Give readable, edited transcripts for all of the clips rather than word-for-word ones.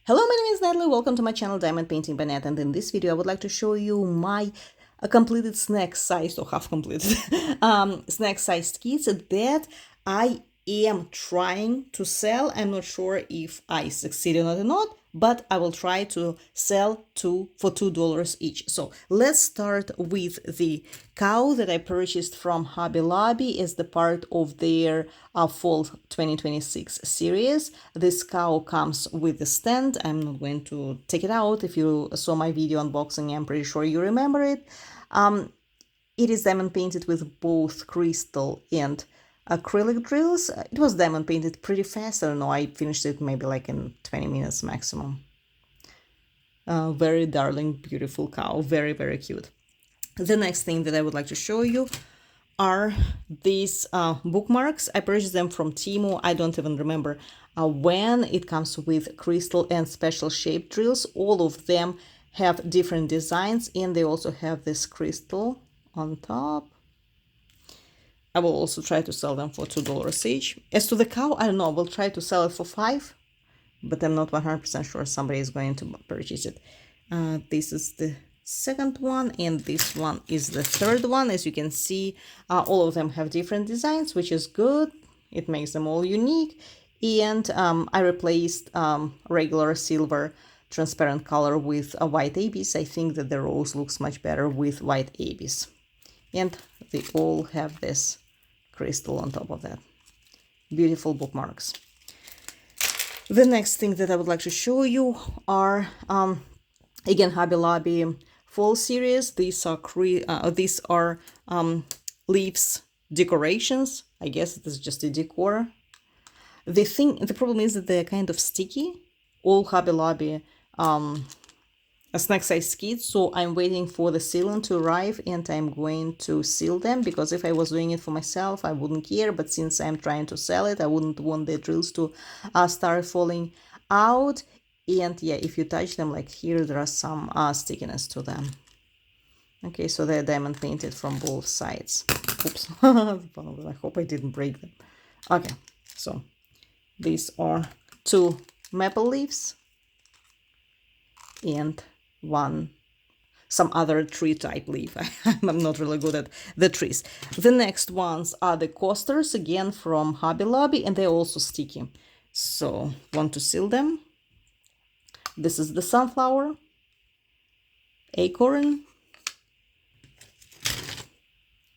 Hello, my name is Natalie. Welcome to my channel Diamond Painting by Nat, and in this video I would like to show you my completed snack sized or half completed snack sized kits that I am trying to sell. I'm not sure if I succeed or not, but I will try to sell for $2 each. So let's start with the cow that I purchased from Hobby Lobby as the part of their fall 2026 series. This cow comes with the stand. I'm not going to take it out. If you saw my video unboxing, I'm pretty sure you remember it. It is diamond painted with both crystal and acrylic drills. It was diamond painted pretty fast. I don't know, I finished it maybe like in 20 minutes maximum. Very darling, beautiful cow. Very, very cute. The next thing that I would like to show you are these bookmarks. I purchased them from Temu. I don't even remember when. It comes with crystal and special shape drills. All of them have different designs, and they also have this crystal on top. I will also try to sell them for $2 each. As to the cow, I don't know, we'll try to sell it for $5, but I'm not 100% sure somebody is going to purchase it. This is the second one, and this one is the third one. As you can see, all of them have different designs, which is good. It makes them all unique. And I replaced regular silver transparent color with a white ABs. I think that the rose looks much better with white ABs. And they all have this crystal on top of that. Beautiful bookmarks. The next thing that I would like to show you are, again, Hobby Lobby fall series. These are leaves decorations. I guess it is just a decor. The problem is that they're kind of sticky. All Hobby Lobby snack size kits, so I'm waiting for the sealant to arrive, and I'm going to seal them, because if I was doing it for myself I wouldn't care, but since I'm trying to sell it, I wouldn't want the drills to start falling out. And yeah, if you touch them, like here, there are some stickiness to them. Okay, so they're diamond painted from both sides. Oops. I hope I didn't break them. Okay, so these are 2 maple leaves and some other tree type leaf. I'm not really good at the trees. The next ones are the coasters, again from Hobby Lobby, and they're also sticky, so want to seal them. This is the sunflower, acorn,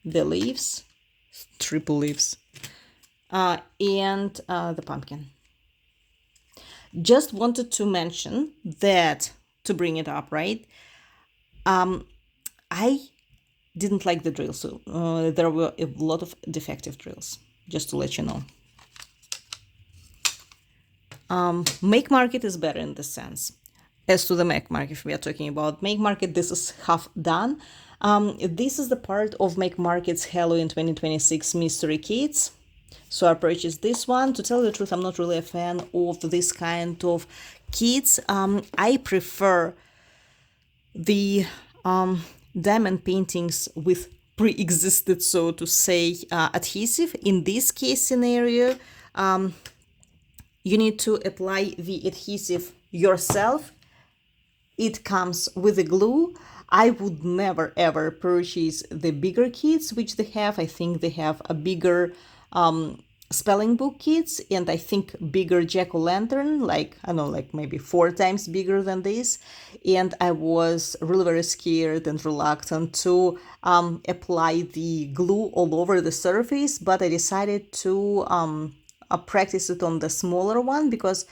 the leaves, triple leaves, and the pumpkin. Just wanted to mention that, to bring it up, right? I didn't like the drills. So, there were a lot of defective drills, just to let you know. Make Market is better in this sense. As to the Make Market, if we are talking about Make Market, this is half done. This is the part of Make Market's Halloween 2026 mystery kits. So I purchased this one. To tell you the truth, I'm not really a fan of this kind of kits. I prefer the diamond paintings with pre-existed, so to say, adhesive. In this case scenario, you need to apply the adhesive yourself. It comes with a glue. I would never ever purchase the bigger kits which they have. I think they have a bigger spelling book kits, and I think bigger jack-o'-lantern, like, I don't know, like maybe 4 times bigger than this. And I was really very scared and reluctant to apply the glue all over the surface, but I decided to practice it on the smaller one, because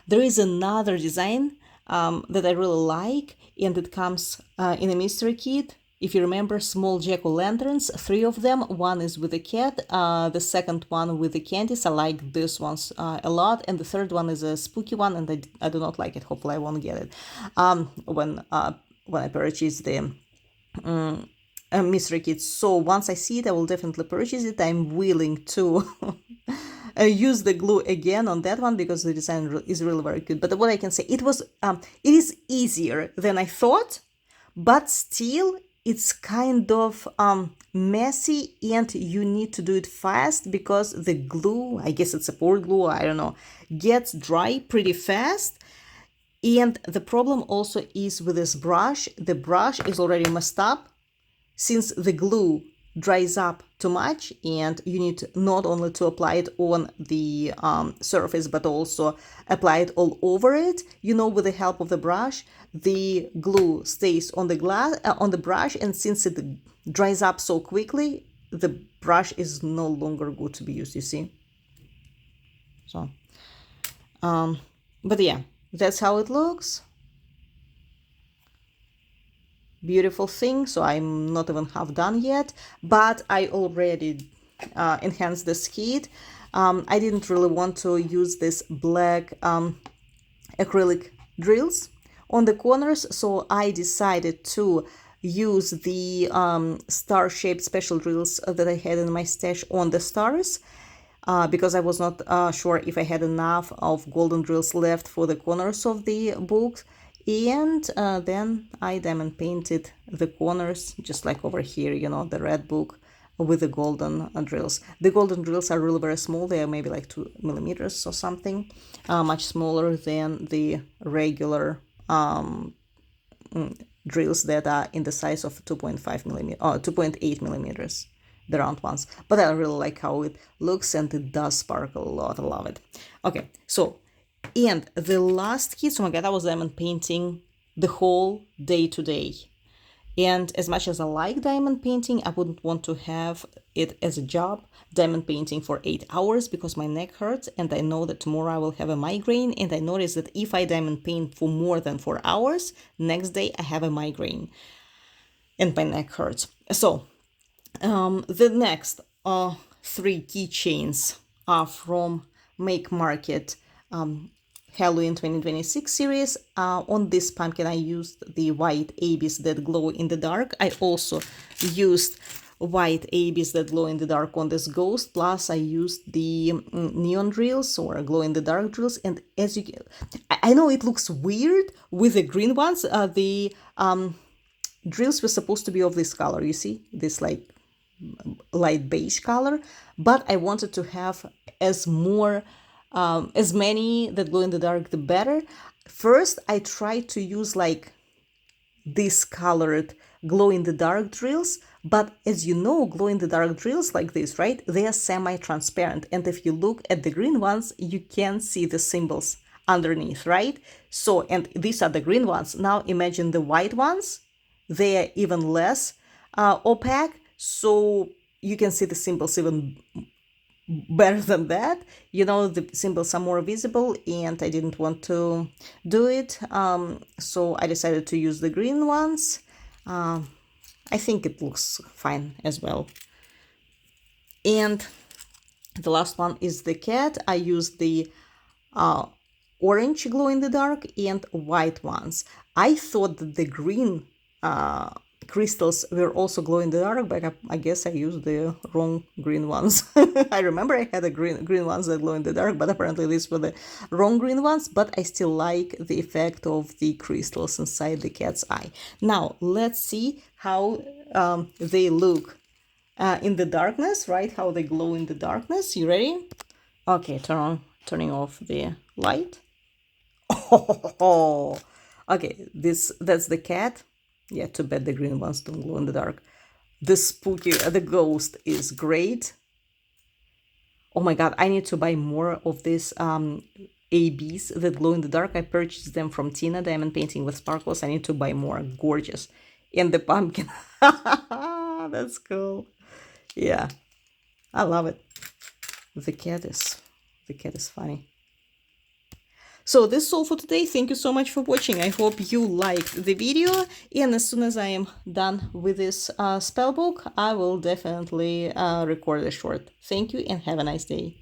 there is another design that I really like, and it comes in a mystery kit. If you remember, small jack-o'-lanterns, 3 of them. One is with a cat, the second one with the candies. I like these ones a lot, and the third one is a spooky one, and I do not like it. Hopefully I won't get it when I purchase the mystery kit. So once I see it, I will definitely purchase it. I'm willing to use the glue again on that one, because the design is really very good. But what I can say, it is easier than I thought, but still it's kind of messy, and you need to do it fast, because the glue, I guess it's support glue, I don't know, gets dry pretty fast. And the problem also is with this brush. The brush is already messed up since the glue dries up too much, and you need not only to apply it on the surface but also apply it all over it. With the help of the brush, the glue stays on the on the brush, and since it dries up so quickly, the brush is no longer good to be used, you see. So but yeah, that's how it looks. Beautiful thing. So I'm not even half done yet, but I already enhanced the skid. I didn't really want to use this black acrylic drills on the corners, so I decided to use the star-shaped special drills that I had in my stash on the stars, because I was not sure if I had enough of golden drills left for the corners of the book. And then I diamond painted the corners, just like over here, the red book with the golden drills. The golden drills are really very small. They are maybe like 2 millimeters or something, much smaller than the regular drills that are in the size of 2.5 millimeters or 2.8 millimeters, the round ones. But I really like how it looks, and it does sparkle a lot. I love it. Okay, so and the last kit, oh my god, I was diamond painting the whole day today. And as much as I like diamond painting, I wouldn't want to have it as a job, diamond painting for 8 hours, because my neck hurts, and I know that tomorrow I will have a migraine, and I noticed that if I diamond paint for more than 4 hours, next day I have a migraine and my neck hurts. So the next 3 keychains are from Make Market Halloween 2026 series. On this pumpkin I used the white ABs that glow in the dark. I also used white ABs that glow in the dark on this ghost, plus I used the neon drills or glow in the dark drills. And as you can, I know it looks weird with the green ones. The drills were supposed to be of this color, you see, this like light beige color, but I wanted to have as many that glow in the dark, the better. First, I tried to use like this colored glow in the dark drills, but as you know, glow in the dark drills like this, right? They are semi-transparent, and if you look at the green ones, you can see the symbols underneath, right? So, and these are the green ones. Now imagine the white ones. They are even less opaque, so you can see the symbols even better than that. The symbols are more visible, and I didn't want to do it, so I decided to use the green ones. I think it looks fine as well. And the last one is the cat. I used the orange glow in the dark and white ones. I thought that the green crystals were also glow in the dark, but I guess I used the wrong green ones. I remember I had a green ones that glow in the dark, but apparently these were the wrong green ones. But I still like the effect of the crystals inside the cat's eye. Now let's see how they look in the darkness, right? How they glow in the darkness. You ready? Okay, turning off the light. Oh, okay, that's the cat. Yeah, too bad the green ones don't glow in the dark. The ghost is great. Oh my god, I need to buy more of these ABs that glow in the dark. I purchased them from Tina, Diamond Painting with Sparkles. I need to buy more. Gorgeous. And the pumpkin. That's cool. Yeah, I love it. The cat is funny. So this is all for today. Thank you so much for watching. I hope you liked the video, and as soon as I am done with this spell book, I will definitely record a short. Thank you and have a nice day.